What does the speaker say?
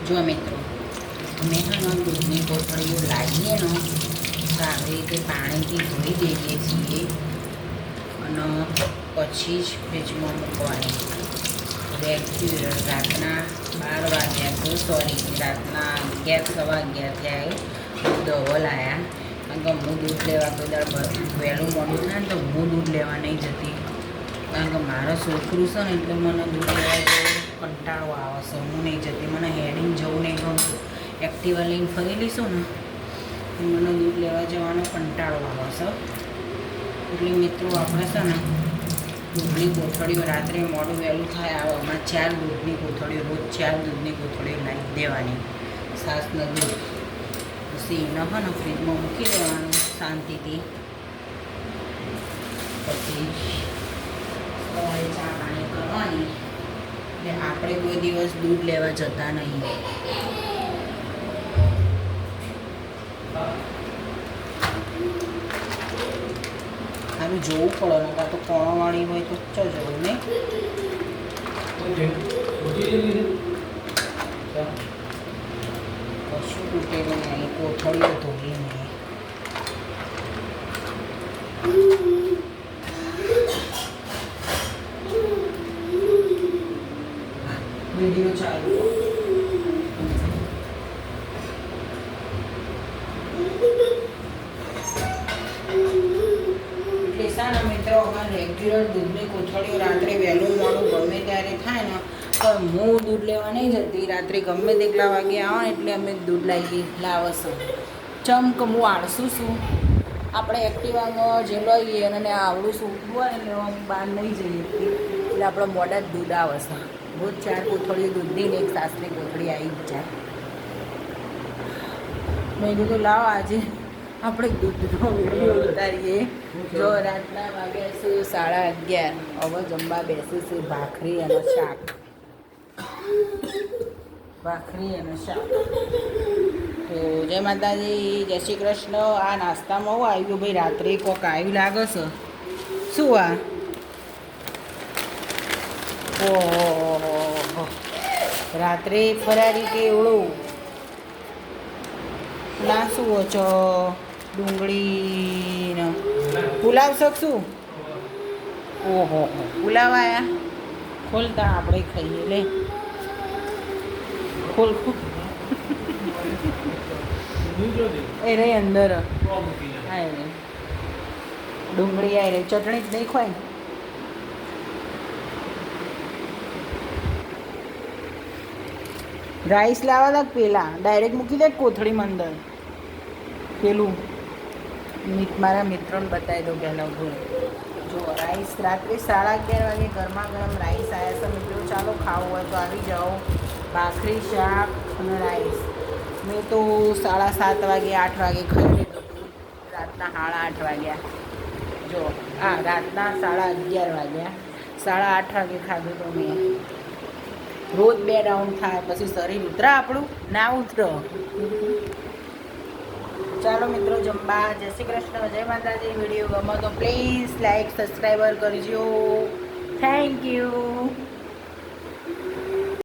જો મિત્રો અમે દૂધની કોથળીઓ લાવીએ ને તો આવી રીતે પાણીથી ધોઈ દઈએ છીએ અને પછી જ ફ્રીજમાં મૂકવાની. રેગ્યુલર રાતના 12 વાગ્યા તો રાતના 11 સવા 11 ત્યારે દૂધ લાયા. કારણ કે હું દૂધ લેવા કોઈ દર વહેલું મોડું થાય ને તો હું દૂધ લેવા નહીં જતી. કારણ કે મારો છોકરું છે ને એટલે મને દૂધ લેવા જવું કંટાળો આવે છે. હું નહીં જતી, મને હેડિંગ જવું નહીં ગમતું. એક્ટિવા લઈને ફરી લઈશું ને મને દૂધ લેવા જવાનો કંટાળો આવે છે. એટલે મિત્રો આપણે છે ને દૂધની કોથળીઓ રાત્રે મોડું વહેલું થાય આવે આમાં 4 દૂધની કોથળીઓ રોજ 4 દૂધની કોથળીઓ લાવી દેવાની. છાશનું દૂધ પછી એને ને ફ્રીજમાં મૂકી દેવાનું શાંતિથી. પછી સવારે ચા પાણી કરવાની. એટલે આપણે કોઈ દિવસ દૂધ લેવા જતા નહીં. સારું જોવું પડે ને કાં તો કોણવાળી હોય તો ચો જવું નહીં. કશું તૂટેલું નહીં, કોથળીઓ ધોઈ નહીં. વિડીયો ચાલુ મિત્રો અમારે રેગ્યુલર દૂધની કોથળીઓ રાત્રે વહેલું મોડું ગમે ત્યારે થાય ને તો હું દૂધ લેવા નહીં જતી. રાત્રે ગમે તેટલા વાગે આવે એટલે અમે દૂધ લાવી લાવશે. ચમક હું આળસું છું. આપણે એક્ટિવામાં જે લઈએ અને આવડું સૂકવું હોય એટલે અમે બહાર નહીં જઈએ એટલે આપણે મોડા જ દૂધ આવે છે. રોજ 4 કોથળીઓ દૂધની ને 1 છાશની કોથળી આવી જ જાય. મેં કીધું લાવો આજે આપણે દૂધનો વિડીયો ઉતારીએ. જો રાતના વાગ્યા છે 11:30. હવે જમવા બેસીશું ભાખરી અને શાક. તો જય માતાજી, જય શ્રી કૃષ્ણ. આ નાસ્તામાં હું આવ્યું ભાઈ? રાત્રે કોક આવ્યું લાગે છે. શું આ? ઓહો, રાત્રે ફરારી કે એવડું ના શું છો? ડુંગળીનો પુલાવ શકશું? ઓહો, પુલાવ આયા. ખોલતા આપણે ખાઈએ. લે ખોલ. એ રહી અંદર. હા રે ડુંગળી આવી રહી. ચટણી જ નહીં ખવાય. રાઈસ લાવવા હતા પેલા ડાયરેક્ટ મૂકી દે કોથળીમાં અંદર. પેલું મારા મિત્રોને બતાવી દઉં પહેલાં. જો રાઈસ રાત્રે 11:30 વાગે ગરમા ગરમ રાઈસ આવ્યા છે મિત્રો. ચાલો ખાવું હોય તો આવી જાઓ. ભાખરી, શાક અને રાઈસ. મેં તો 7:30 વાગે 8 વાગે ખાઈ લીધું. રાતના 8:30 વાગ્યા. જો રાતના 11:30 વાગ્યા. 8:30 વાગે ખાધું તો મેં. રોજ 2 રાઉન્ડ થાય પછી શરીર ઉતરા આપણું ના ઉતરો. ચાલો મિત્રો જમવા. જય શ્રી કૃષ્ણ, જય માતાજી. વિડીયો ગમો તો પ્લીઝ લાઈક સબસ્ક્રાઈબર કરજો. Thank you.